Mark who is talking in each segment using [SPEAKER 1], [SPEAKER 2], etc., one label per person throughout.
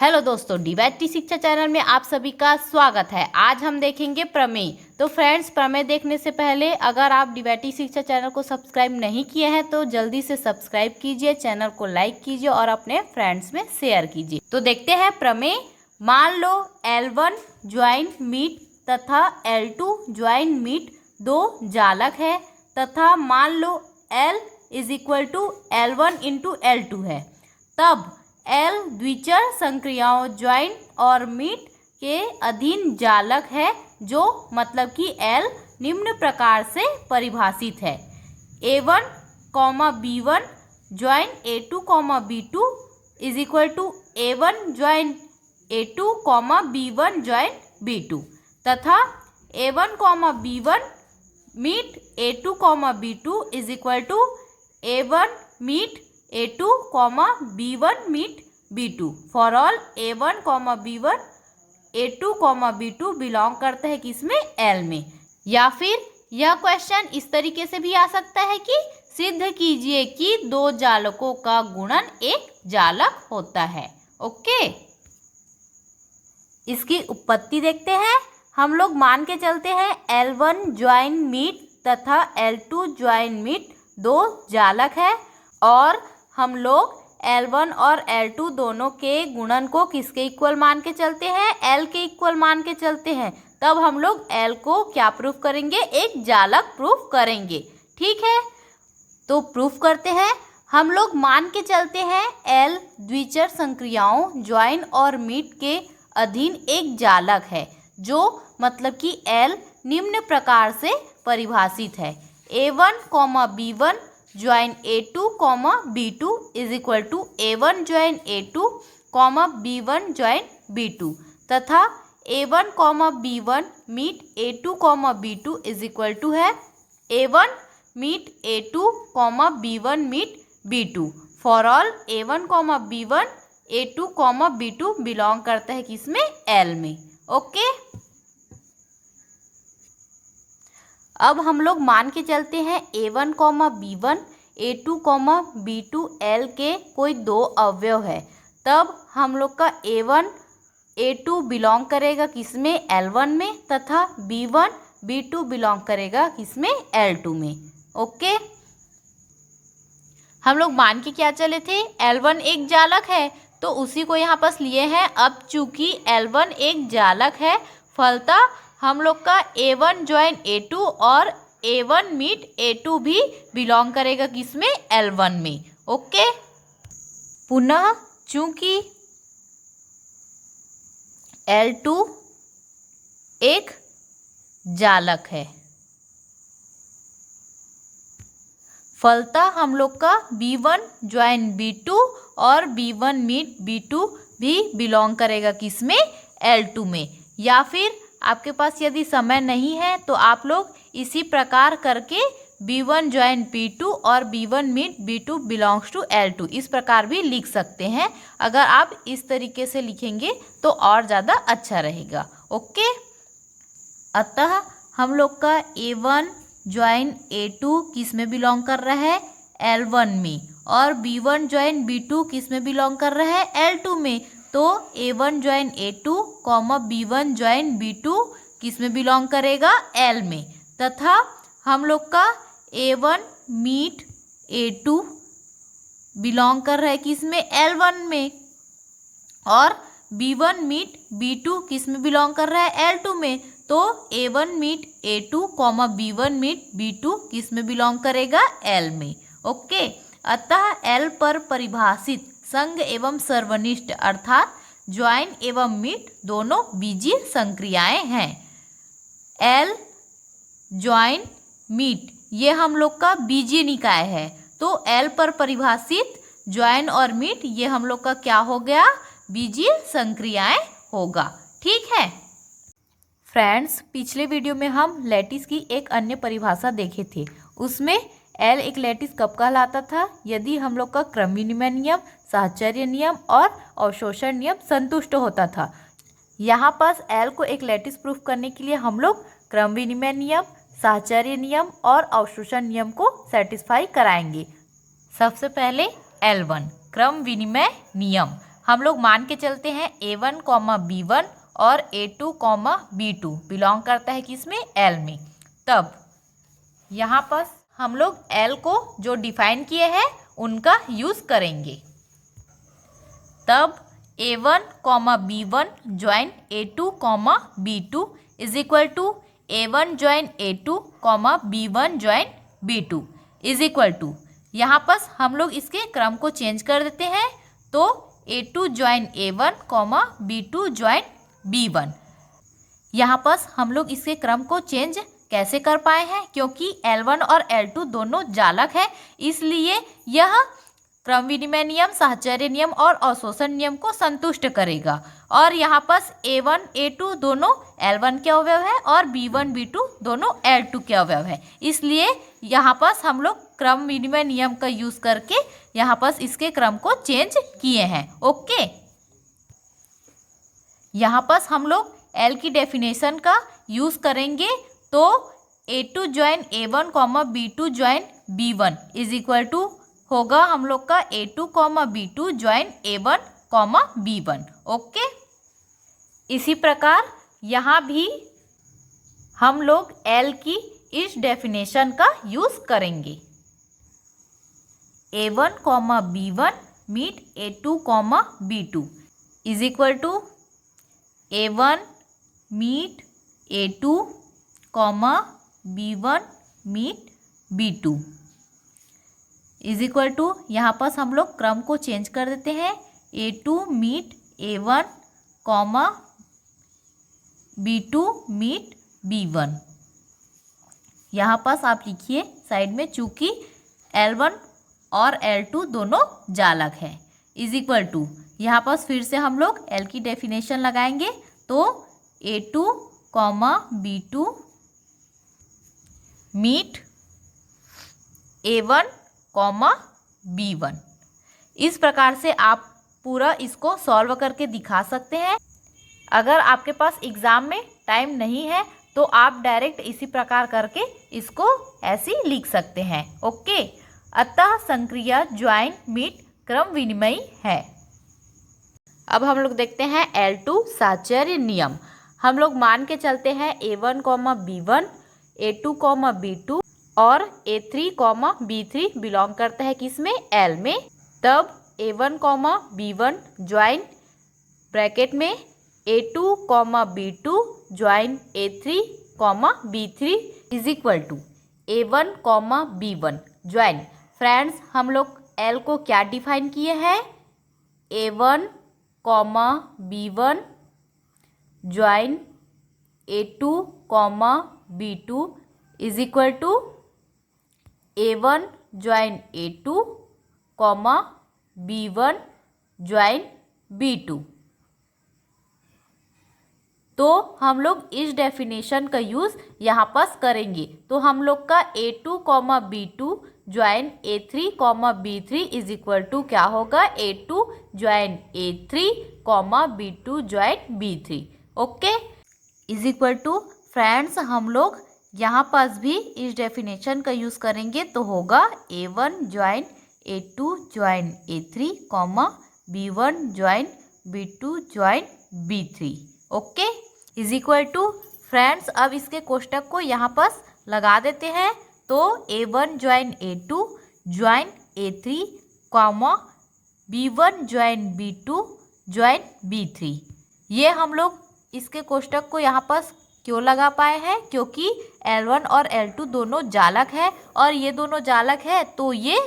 [SPEAKER 1] Hello दोस्तों, डीवाईटी शिक्षा channel में आप सभी का स्वागत है। आज हम देखेंगे प्रमेय। तो फ्रेंड्स, प्रमेय देखने से पहले अगर आप डीवाईटी शिक्षा चैनल को सब्सक्राइब नहीं किए हैं तो जल्दी से सब्सक्राइब कीजिए, चैनल को लाइक कीजिए और अपने फ्रेंड्स में शेयर कीजिए। तो देखते हैं प्रमेय। मान लो L1 ज्वाइन मीट तथा L2 ज्वाइन मीट दो जालक है तथा मान लो L is equal to L1 into L2 है, तब L द्विचर संक्रियाओं ज्वाइन और मीट के अधीन जालक है, जो मतलब कि L निम्न प्रकार से परिभाषित है। A1, B1 join A2, B2 is equal to A1 join A2, B1 join B2 तथा A1, B1 meet A2, B2 is equal to A1 meet A2, B1 meet B2 for all A1, B1 A2, B2 belong करते हैं किसमें? L में। या फिर यह question इस तरीके से भी आ सकता है कि सिद्ध कीजिए कि दो जालकों का गुणन एक जालक होता है। ओके, इसकी उत्पत्ति देखते हैं। हम लोग मान के चलते हैं L1 ज्वाइन मीट तथा L2 ज्वाइन मीट दो जालक है और हम लोग L1 और L2 दोनों के गुणन को किसके इक्वल मान के चलते हैं? L के इक्वल मान के चलते हैं। तब हम लोग L को क्या प्रूफ करेंगे? एक जालक प्रूफ करेंगे। ठीक है, तो प्रूफ करते हैं। हम लोग मान के चलते हैं L द्विचर संक्रियाओं ज्वाइन और मीट के अधीन एक जालक है, जो मतलब कि L निम्न प्रकार से परिभाषित है। A1, B1 join A2, B2 is equal to A1 join A2, B1 join B2 तथा A1, B1 meet A2, B2 is equal to है A1 meet A2, B1 meet B2 for all A1, B1 A2, B2 belong करता है किसमें? L में। Okay, अब हम लोग मान के चलते हैं A1, B1 A2, B2 L के कोई दो अवयव है, तब हम लोग का A1 A2 बिलोंग करेगा किसमें? L1 में तथा B1 B2 बिलोंग करेगा किसमें? L2 में। ओके, हम लोग मान के क्या चले थे? L1 एक जालक है तो उसी को यहाँ पास लिए हैं। अब चूंकि L1 एक जालक है, फलतः हम लोग का A1 ज्वाइन A2 और A1 मीट A2 भी बिलोंग करेगा किसमें? L1 में। ओके, पुनः चूंकि L2 एक जालक है, फलतः हम लोग का B1 ज्वाइन B2 और B1 मीट B2 भी बिलोंग करेगा किसमें? L2 में। या फिर आपके पास यदि समय नहीं है तो आप लोग इसी प्रकार करके B1 ज्वाइन B2 और B1 meet B2 belongs to L2 इस प्रकार भी लिख सकते हैं। अगर आप इस तरीके से लिखेंगे तो और ज़्यादा अच्छा रहेगा। ओके, अतः हम लोग का A1 ज्वाइन A2 किस में बिलोंग कर रहा है? L1 में। और B1 ज्वाइन B2 किस में बिलोंग कर रहा है? L2 में। तो A1 join A2, B1 join B2 किस में बिलोंग करेगा? L में। तथा हम लोग का A1 मीट A2 बिलोंग कर रहा है किस में? L1 में। और B1 मीट B2 किस में बिलोंग कर रहा है? L2 में। तो A1 meet A2, B1 meet B2 किस में बिलोंग करेगा? L में। ओके, अतः L पर परिभाषित संघ एवं सर्वनिष्ठ अर्थात ज्वाइन एवं मीट दोनों बीजीय संक्रियाएं हैं। L ज्वाइन मीट ये हम लोग का बीजीय निकाय है, तो L पर परिभाषित ज्वाइन और मीट ये हम लोग का क्या हो गया? बीजीय संक्रियाएं होगा। ठीक है फ्रेंड्स, पिछले वीडियो में हम लैटिस की एक अन्य परिभाषा देखे थे। उसमें L एक लैटिस कब कहलाता था? यदि हम लोग का क्रम विनिमय नियम, साहचर्य नियम और अवशोषण नियम संतुष्ट होता था। यहाँ पास L को एक लैटिस प्रूफ करने के लिए हम लोग क्रम विनिमय नियम, साहचर्य नियम और अवशोषण नियम को सेटिस्फाई कराएंगे। सबसे पहले L1 क्रम विनिमय नियम। हम लोग मान के चलते हैं A1 कॉमा B1 और A2 कॉमा B2 बिलोंग करता है किसमें, L में। तब यहाँ पर हम लोग L को जो डिफाइन किए हैं उनका यूज़ करेंगे। तब A1 comma B1 join A2 comma B2 is equal to A1 join A2 comma B1 join B2 is equal to, यहाँ पर हम लोग इसके क्रम को चेंज कर देते हैं। तो A2 join A1 comma B2 join B1। यहाँ पर हम लोग इसके क्रम को चेंज कैसे कर पाए हैं, क्योंकि L1 और L2 दोनों जालक है, इसलिए यह क्रम विनिमय नियम, साहचर्य नियम और अवशोषण नियम को संतुष्ट करेगा। और यहाँ पर A1 A2 दोनों L1 के अवयव है और B1 B2 दोनों L2 के अवयव है, इसलिए यहाँ पर हम लोग क्रम विनिमय नियम का यूज करके यहाँ पर इसके क्रम को चेंज किए हैं। ओके, यहाँ पर हम लोग L की डेफिनेशन का यूज करेंगे। तो A2 join A1 comma B2 join B1 is equal to होगा हम लोग का A2 comma B2 join A1 comma B1। Okay, इसी प्रकार यहाँ भी हम लोग L की इस डेफिनेशन का यूज करेंगे। A1 comma B1 meet A2 comma B2 is equal to A1 meet A2 comma B1 meet B2 is equal to, यहाँ पर हम लोग क्रम को चेंज कर देते हैं। A2 meet A1 comma B2 meet B1। यहाँ पर आप लिखिए साइड में, चूँकि L1 और L2 दोनों जालक है, इज इक्वल टू, यहाँ पर फिर से हम लोग L की डेफिनेशन लगाएंगे। तो A2 comma B2 meet A1 comma B1। इस प्रकार से आप पूरा इसको सॉल्व करके दिखा सकते हैं। अगर आपके पास एग्ज़ाम में टाइम नहीं है तो आप डायरेक्ट इसी प्रकार करके इसको ऐसे ही लिख सकते हैं। ओके, अतः संक्रिया ज्वाइन मीट क्रम विनिमयी है। अब हम लोग देखते हैं L2 साहचर्य नियम। हम लोग मान के चलते हैं A1 comma B1, A2 comma B2 और A3 कॉमा B3 बिलोंग करता है किसमें, L में। तब A1 comma B1 join bracket में A2 comma B2 join A3 comma B3 is equal to A1 comma B1 join. Friends, हम लोग L को क्या डिफाइन किए हैं, A1 comma B1 join A2 comma B2 is equal to A1 join A2 comma B1 join B2। तो हम लोग इस डेफिनेशन का यूज़ यहाँ पर करेंगे। तो हम लोग का A2 comma B2 join A3 comma B3 is equal to क्या होगा, A2 join A3 comma B2 join B3। Okay, is equal to, friends हम लोग यहाँ पास भी इस डेफिनेशन का यूज़ करेंगे। तो होगा A1 join A2 join A3 comma B1 join B2 join B3। Okay, is equal to, friends अब इसके कोष्टक को यहाँ पर लगा देते हैं। तो A1 join A2 join A3 comma B1 join B2 join B3। ये हम लोग इसके कोष्टक को यहाँ पर क्यों लगा पाए हैं, क्योंकि L1 और L2 दोनों जालक है, और ये दोनों जालक है तो ये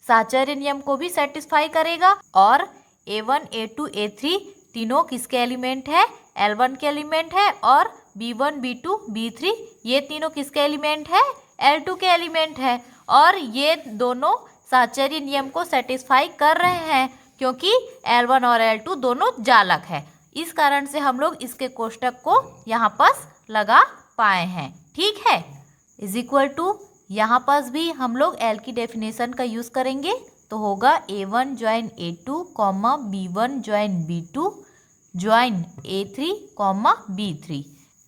[SPEAKER 1] साहचर्य नियम को भी सेटिस्फाई करेगा। और A1 A2 A3 तीनों किसके एलिमेंट है, L1 के एलिमेंट है, और B1 B2 B3 ये तीनों किसके एलिमेंट है, L2 के एलिमेंट है। और ये दोनों साहचर्य नियम को सेटिस्फाई कर रहे हैं, क्योंकि L1 और L2 दोनों जालक है। इस कारण से हम लोग इसके कोष्टक को यहाँ पर लगा पाए हैं। ठीक है, इज इक्वल टू, यहाँ पर भी हम लोग L की डेफिनेशन का यूज़ करेंगे। तो होगा A1 join A2 comma B1 join B2 join A3 comma B3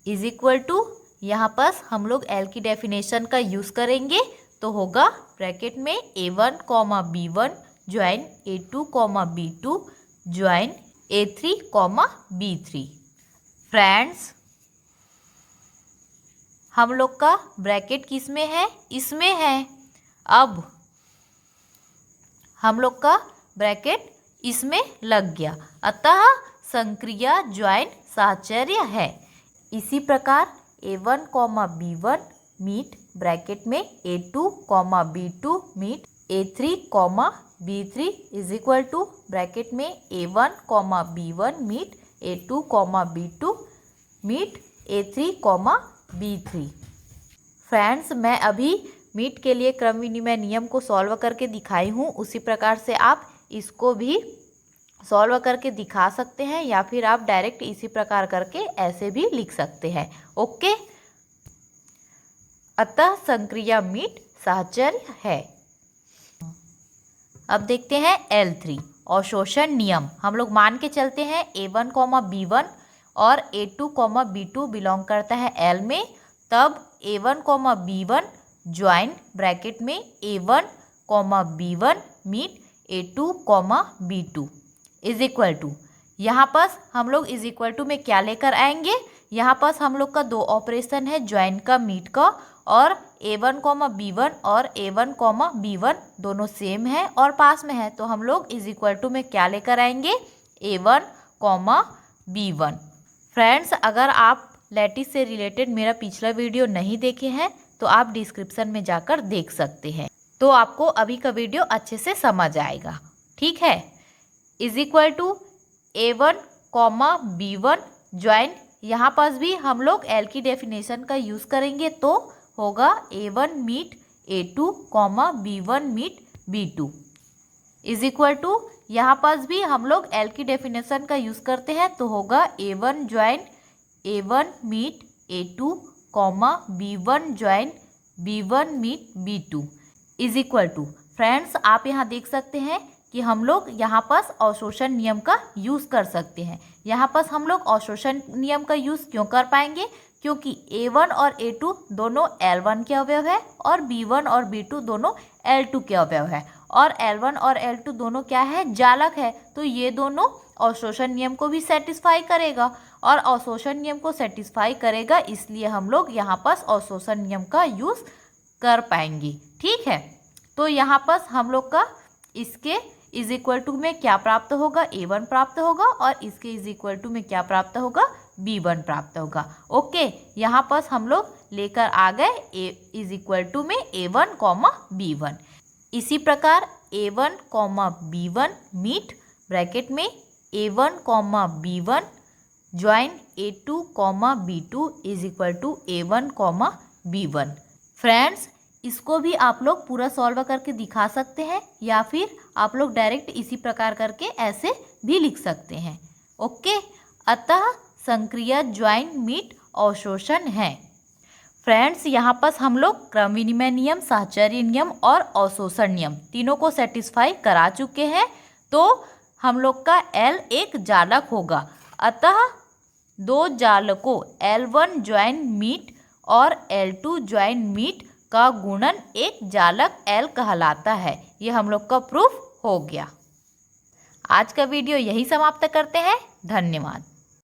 [SPEAKER 1] is equal to, यहाँ पर हम लोग L की डेफिनेशन का यूज़ करेंगे। तो होगा ब्रैकेट में A1 comma B1 join A2 comma B2 join A3, B3। Friends, हम लोग का ब्रैकेट किस में है? इसमें है। अब हम लोग का ब्रैकेट इसमें लग गया, अतः संक्रिया ज्वाइन साहचर्य है। इसी प्रकार A1, B1 मीट ब्रैकेट में A2, B2 meet A3, B3 is equal to bracket में A1, B1 meet A2, B2 meet A3, B3। Friends, मैं अभी मीट के लिए क्रम विनिमय नियम को सॉल्व करके दिखाई हूँ, उसी प्रकार से आप इसको भी सॉल्व करके दिखा सकते हैं, या फिर आप डायरेक्ट इसी प्रकार करके ऐसे भी लिख सकते हैं। ओके, अतः संक्रिया मीट साहचर्य है। अब देखते हैं L3 अवशोषण नियम। हम लोग मान के चलते हैं A1, B1 और A2, B2 बिलोंग करता है L में, तब A1, B1 ज्वाइन ब्रैकेट में A1, B1 meet A2, B2 is equal to, यहाँ पर हम लोग इज इक्वल टू में क्या लेकर आएंगे? यहाँ पर हम लोग का दो ऑपरेशन है, ज्वाइन का, मीट का, और A1, B1 और A1, B1 दोनों सेम है और पास में है, तो हम लोग इज इक्वल टू में क्या लेकर आएंगे? A1, B1। फ्रेंड्स, अगर आप लैटिस से रिलेटेड मेरा पिछला वीडियो नहीं देखे हैं तो आप डिस्क्रिप्शन में जाकर देख सकते हैं, तो आपको अभी का वीडियो अच्छे से समझ आएगा। ठीक है, is equal to A1, B1 join, यहाँ पास भी हम लोग L की डेफिनेशन का यूज़ करेंगे, तो होगा A1 meet A2, B1 meet B2 is equal to, यहाँ पास भी हम लोग L की डेफिनेशन का यूज़ करते हैं, तो होगा A1 join A1 meet A2, B1 join B1 meet B2 is equal to. Friends, आप यहाँ देख सकते हैं कि हम लोग यहाँ पास अवशोषण नियम का यूज़ कर सकते हैं। यहाँ पास हम लोग अवशोषण नियम का यूज़ क्यों कर पाएंगे? क्योंकि A1 और A2 दोनों L1 के अवयव है और B1 और B2 दोनों L2 के अवयव है, और L1 और L2 दोनों क्या है? जालक है, तो ये दोनों अवशोषण नियम को भी सेटिस्फाई करेगा, और अवशोषण नियम को सेटिस्फाई करेगा, इसलिए हम लोग यहाँ पास अवशोषण नियम का यूज़ कर पाएंगे। ठीक है, तो यहाँ पास हम लोग का इसके इज इक्वल टू में क्या प्राप्त होगा? A1 प्राप्त होगा, और इसके इज इक्वल टू में क्या प्राप्त होगा? B1 प्राप्त होगा। ओके, यहाँ पास हम लोग लेकर आ गए A इज इक्वल टू में A1, B1। इसी प्रकार A1, B1 मीट ब्रैकेट में A1, B1 join A2, B2 is equal to A1, B1। Friends, इसको भी आप लोग पूरा सॉल्व करके दिखा सकते हैं, या फिर आप लोग डायरेक्ट इसी प्रकार करके ऐसे भी लिख सकते हैं। ओके, अतः संक्रिया ज्वाइन मीट अवशोषण है। फ्रेंड्स, यहाँ पर हम लोग क्रम विनिमय नियम, साहचर्य नियम और अवशोषण नियम तीनों को सेटिस्फाई करा चुके हैं, तो हम लोग का L एक जालक होगा, अतः दो जालकों L1 ज्वाइन मीट और L2 ज्वाइन मीट का गुणन एक जालक L कहलाता है। ये हम लोग का प्रूफ हो गया। आज का वीडियो यही समाप्त करते हैं। धन्यवाद।